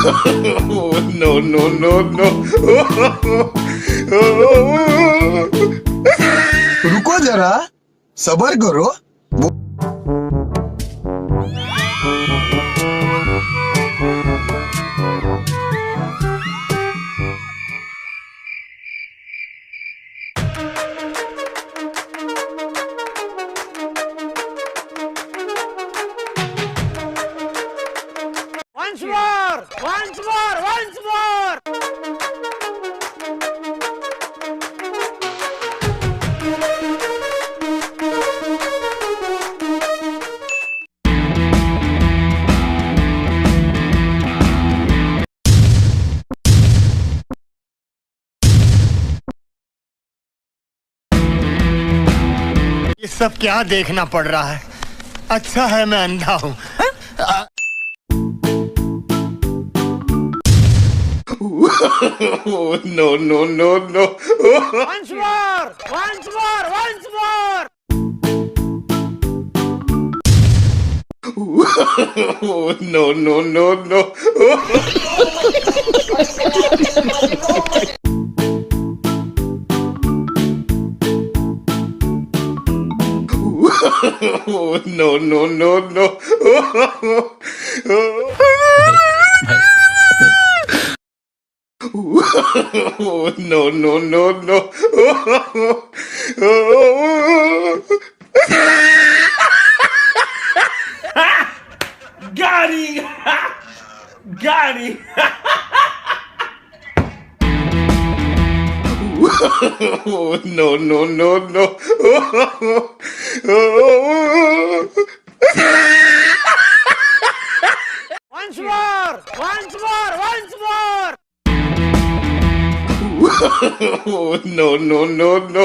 No, no, no, no. रुको जरा, सबर करो. Once more! Once more! Once more! ये सब क्या देखना पड़ रहा है? अच्छा है मैं अंधा हूँ. No, no, no, no. Once more! Once more! Once more! No, no, no, no. No, no, no, no. No, no, no, no. Got him! Got him! No, no, no, no. Once more! Once more! Once more! No, no, no, no.